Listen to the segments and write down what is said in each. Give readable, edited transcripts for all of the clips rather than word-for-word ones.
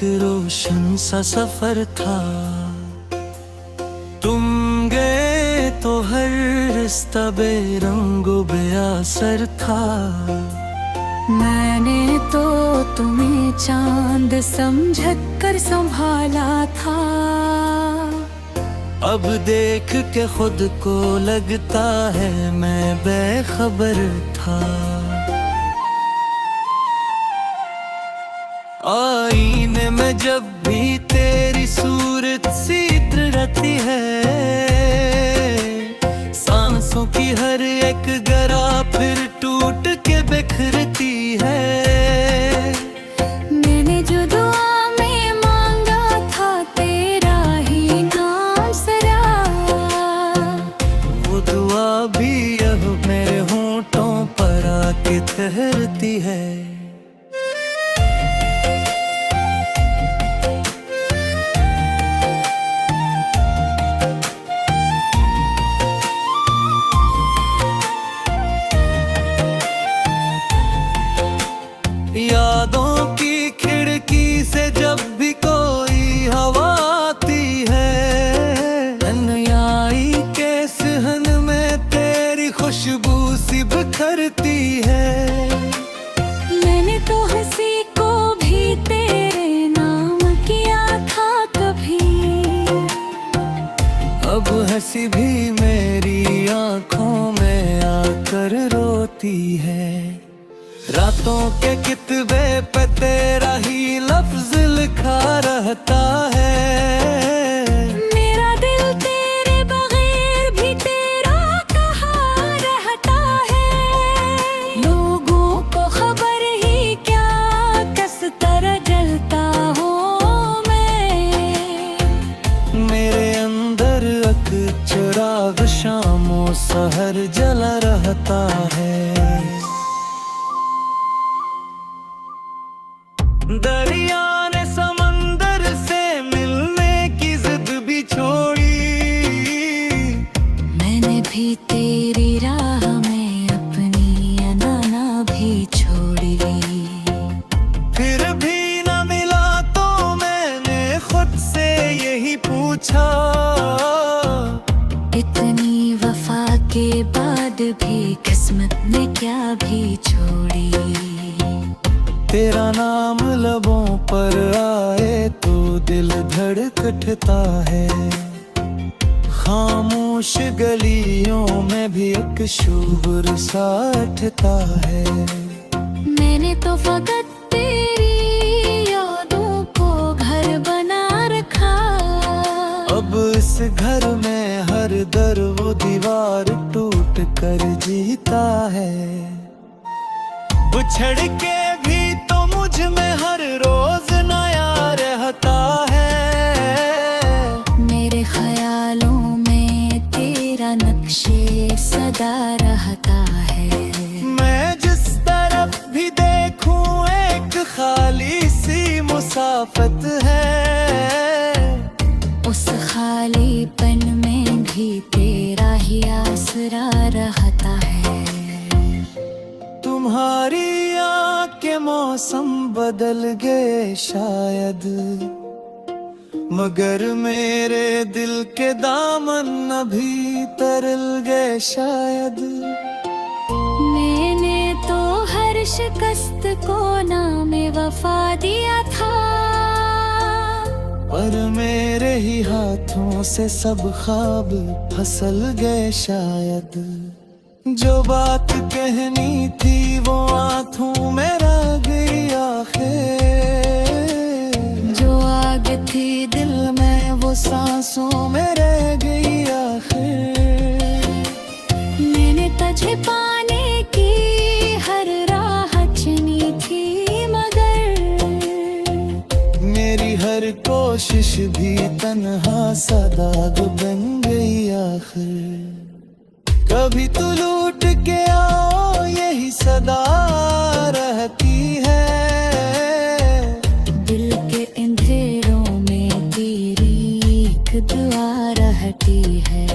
रोशन सा सफर था। तुम गए तो हर रिश्ता बेरंगो बेअसर था। मैंने तो तुम्हें चांद समझ कर संभाला था। अब देख के खुद को लगता है मैं बेखबर था। आईने में जब भी तेरी सूरत सी रहती है, सांसों की हर एक गरा फिर टूट के बिखरती है। मैंने जो दुआ में मांगा था तेरा ही नाम सरा, वो दुआ भी अब मेरे होंठों पर आके ठहरती है। यादों की खिड़की से जब भी कोई हवा आती है, अनयाई के सहन में तेरी खुशबू सी बिखरती है। मैंने तो हंसी को भी तेरे नाम किया था कभी, अब हंसी भी मेरी आंखों में आकर रोती है। रातों के कितबे पे तेरा ही लफ्ज लिखा रहता है। मेरा दिल तेरे बगैर भी तेरा कहा रहता है। लोगों को खबर ही क्या किस तरह जलता हूँ मैं। मेरे अंदर अक चिराग शामों सहर जला रहता है। दरिया ने समंदर से मिलने की जिद भी छोड़ी, मैंने भी तेरी राह में अपनी अनाना भी छोड़ी। फिर भी न मिला तो मैंने खुद से यही पूछा, इतनी वफा के बाद भी किस्मत ने क्या भी छोड़ी। तेरा नाम लबों पर आए तो दिल धड़क उठता है। खामोश गलियों में भी एक शोर सा उठता है। मैंने तो फकत तेरी यादों को घर बना रखा। अब इस घर में हर दर वो दीवार टूट कर जीता है। उछड़ के भी तो मुझ में हर रोज नया रहता है। मेरे ख्यालों में तेरा नक्शे सदा रहता है। मैं जिस तरफ भी देखूं एक खाली सी मुसाफत है। उस खालीपन में भी तेरा ही आसरा रहता है। तुम्हारी आँख के मौसम बदल गए शायद, मगर मेरे दिल के दामन अभी तरल गए शायद। मैंने तो हर शिकस्त को नाम वफा दिया था, पर मेरे ही हाथों से सब ख्वाब फसल गए शायद। जो बात कहनी थी वो आँखों में रह गई आखिर। जो आग थी दिल में वो सांसों में रह गई आखिर। मैंने तुझे पाने की हर राह चुनी थी, मगर मेरी हर कोशिश भी तन्हा सा दाग बन गई आखिर। कभी तू लूट के आओ यही सदा रहती है। दिल के अंधेरों में तेरी एक दुआ रहती है।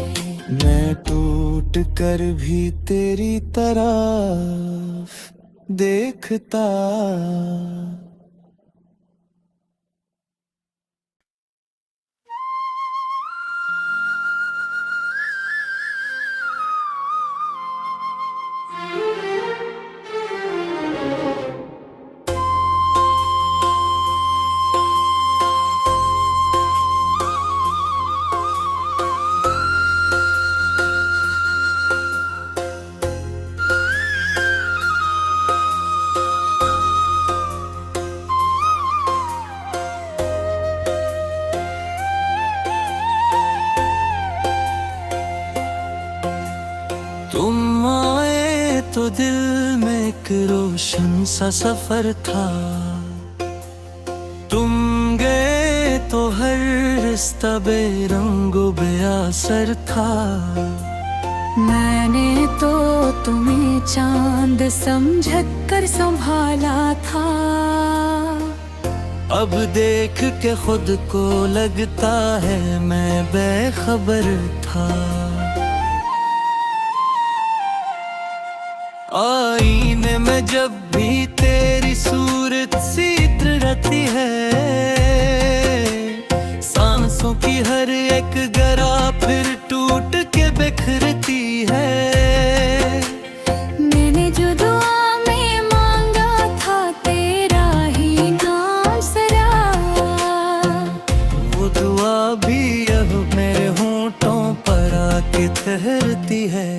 मैं टूट कर भी तेरी तरफ देखता तुम आए तो दिल में एक रोशन सा सफर था, तुम गए तो हर रिश्ता बेरंगो बेअसर था। मैंने तो तुम्हें चांद समझ कर संभाला था, अब देख के खुद को लगता है मैं बेखबर था। आईने में जब भी तेरी सूरत सी रहती है, सांसों की हर एक गरा फिर टूट के बिखरती है। मैंने जो दुआ में मांगा था तेरा ही नाम सरा, वो दुआ भी अब मेरे होंठों पर आके ठहरती है।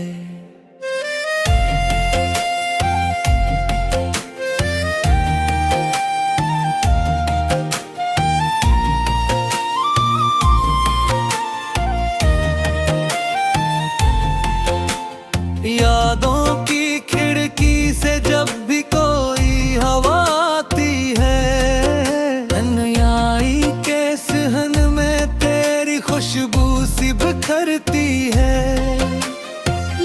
यादों की खिड़की से जब भी कोई हवा आती है, अनयाई के सहन में तेरी खुशबू सी बिखरती है।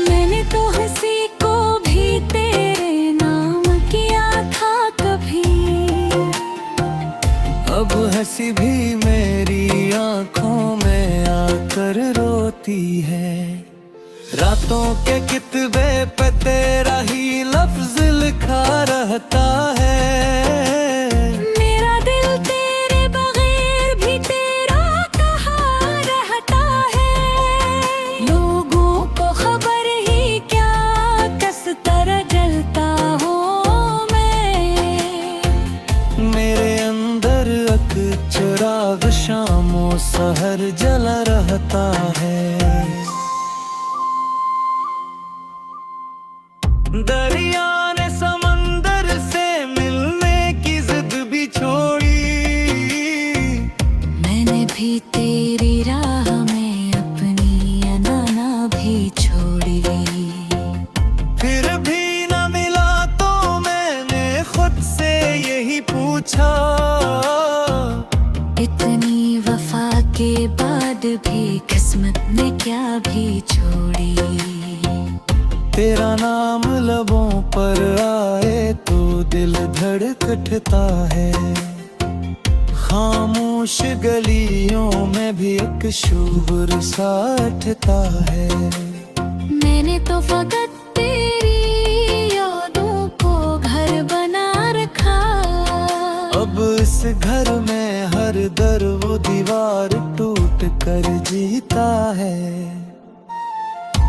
मैंने तो हंसी को भी तेरे नाम किया था कभी, अब हंसी भी मेरी आंखों में आकर रोती है। रातों के कितबे पे तेरा ही लफ्ज लिखा रहता है। मेरा दिल तेरे बगैर भी तेरा कहाँ रहता है। लोगों को खबर ही क्या किस तरह जलता हूँ मैं। मेरे अंदर अक चिराग शामों सहर जला रहता है। दरिया ने समंदर से मिलने की जिद भी छोड़ी, मैंने भी तेरी राह में अपनी अनाना भी छोड़ी। फिर भी न मिला तो मैंने खुद से यही पूछा, इतनी वफा के बाद भी किस्मत ने क्या भी छोड़ी। तेरा नाम लबों पर आए तो दिल धड़क उठता है। खामोश गलियों में भी एक शोर सा उठता है। मैंने तो फकत तेरी यादों को घर बना रखा, अब इस घर में हर दर वो दीवार टूट कर जीता है।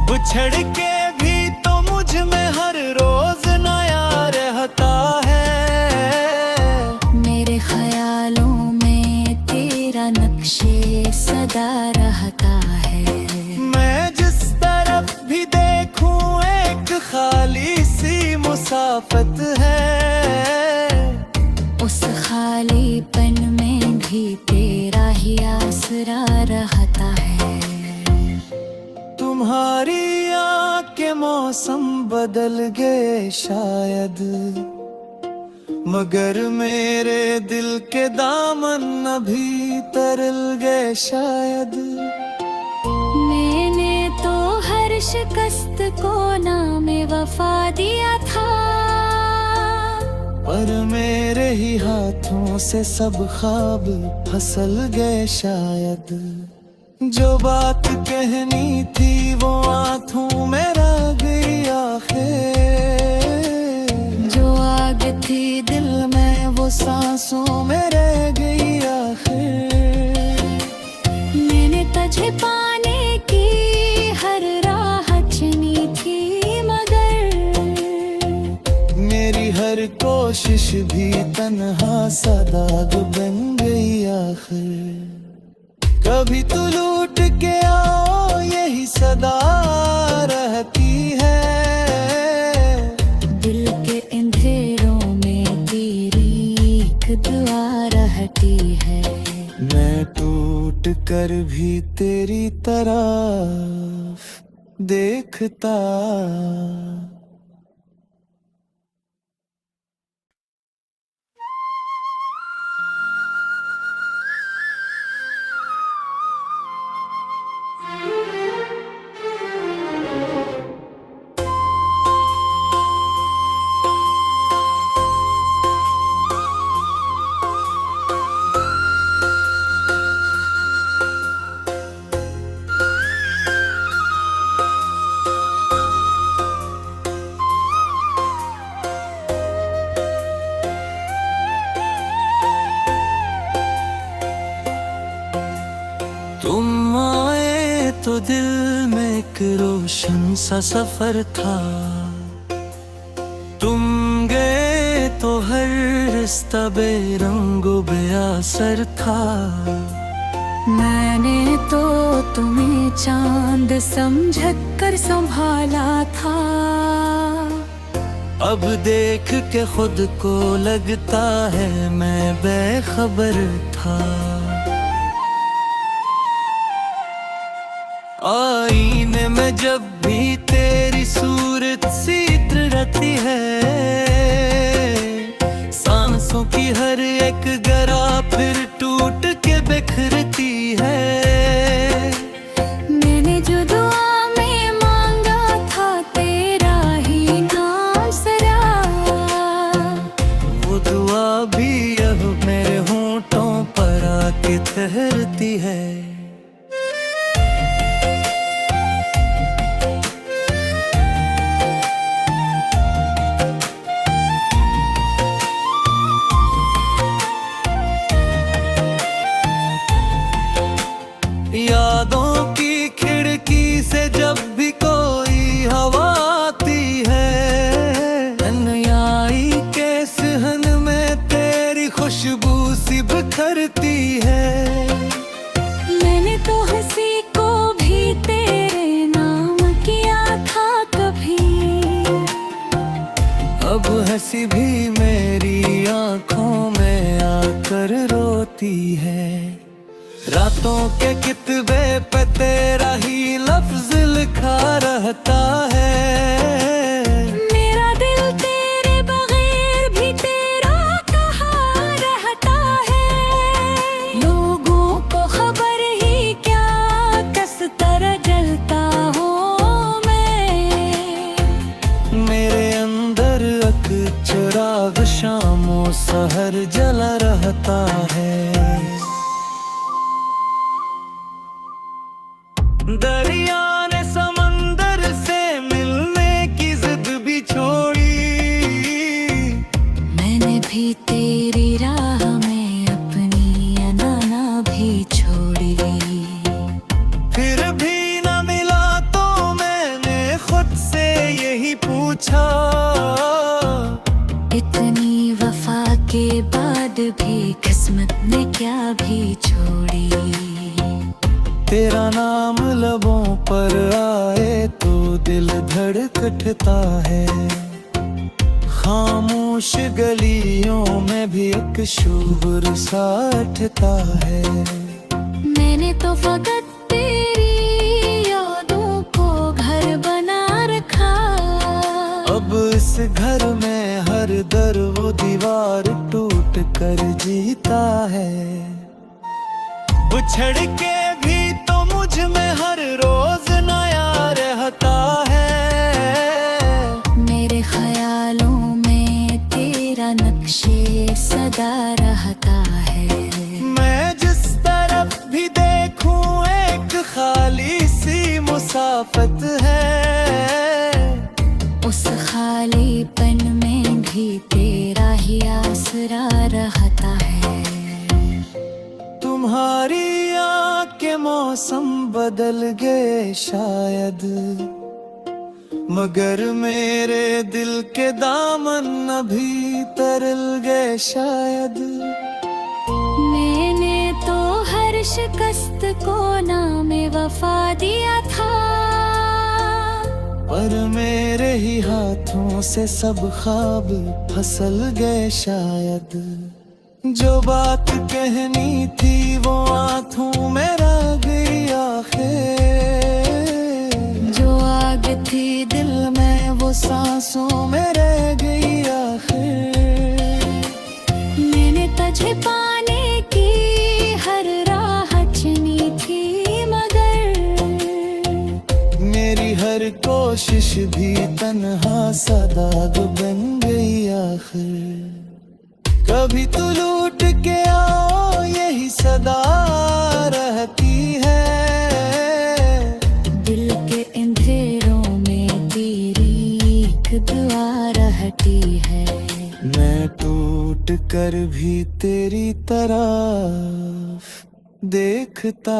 बिछड़ के भी तो मुझ में हर रोज नया रहता है। मेरे ख्यालों में तेरा नक्शे सदा रहता है। मैं जिस तरफ भी देखूं एक खाली सी मुसाफत है। उस खालीपन में भी तेरा ही आसरा रहता है। तुम्हारी आँख के मौसम बदल गए शायद, मगर मेरे दिल के दामन अभी तरल गए शायद। मैंने तो हर शिकस्त को नाम वफा दिया था, पर मेरे ही हाथों से सब ख्वाब फिसल गए शायद। जो बात कहनी थी वो आँखों में रह गई आखिर, जो आग थी दिल में वो सांसों में रह गई आखिर। मैंने तुझे पाने की हर राह चुनी थी, मगर मेरी हर कोशिश भी तन्हा सा दाग बन गई आखिर। कभी तू लूट के आओ यही सदा रहती है। दिल के अंधेरों में तेरी एक दुआ रहती है। मैं टूट कर भी तेरी तरफ देखता। तुम आए तो दिल में एक रोशन सा सफर था, तुम गए तो हर रिश्ता बेरंगो बेअसर था। मैंने तो तुम्हें चांद समझ कर संभाला था, अब देख के खुद को लगता है मैं बेखबर था। आईने में जब भी तेरी सूरत सी रहती है, सांसों की हर एक गरा फिर टूट के बिखरती है। मैंने जो दुआ में मांगा था तेरा ही नाम सरा, वो दुआ भी अब मेरे होंठों पर आके ठहरती है। यादों की खिड़की से जब भी कोई हवा आती है, अनयाई के सहन में तेरी खुशबू सी बिखरती है। मैंने तो हंसी को भी तेरे नाम किया था कभी, अब हंसी भी मेरी आंखों में आकर रोती है। रातों के कितबे पे तेरा ही लफ्ज लिखा रहता है। मेरा दिल तेरे बगैर भी तेरा कहाँ रहता है। लोगों को खबर ही क्या किस तरह जलता हूँ मैं। मेरे अंदर अक चिराग शामों सहर जला रहता है। दरिया ने समंदर से मिलने की जिद भी छोड़ी, मैंने भी तेरी राह में अपनी अनाना भी छोड़ी। फिर भी न मिला तो मैंने खुद से यही पूछा, इतनी वफा के बाद भी किस्मत ने क्या भी छोड़ी। तेरा नाम लबों पर आए तो दिल धड़क उठता है। खामोश गलियों में भी एक शोर सा उठता है। मैंने तो फकत तेरी यादों को घर बना रखा, अब इस घर में हर दर वो दीवार टूट कर जीता है। बिछड़ के भी तो मुझ में हर रोज नया रहता है। मेरे ख्यालों में तेरा नक्शे सदा रहता है। मैं जिस तरफ भी देखूं एक खाली सी मुसाफत है। उस खालीपन में भी तेरा ही आसरा रहता है। तुम्हारी आँख के मौसम बदल गए शायद, मगर मेरे दिल के दामन अभी तरल गए शायद। मैंने तो हर शिकस्त को नाम वफा दिया था, पर मेरे ही हाथों से सब ख्वाब फिसल गए शायद। जो बात कहनी थी वो आँखों में रह गई आखिर, जो थी दिल में वो सांसों में रह गई आखिर। मैंने तुझे पाने की हर राह चुनी थी, मगर मेरी हर कोशिश भी तन्हा सा दाग बन गई आखिर। कभी तू लूट के आओ यही सदा रहती है, दिल के अंधेरों में तेरी एक दुआ रहती है। मैं टूट कर भी तेरी तरफ देखता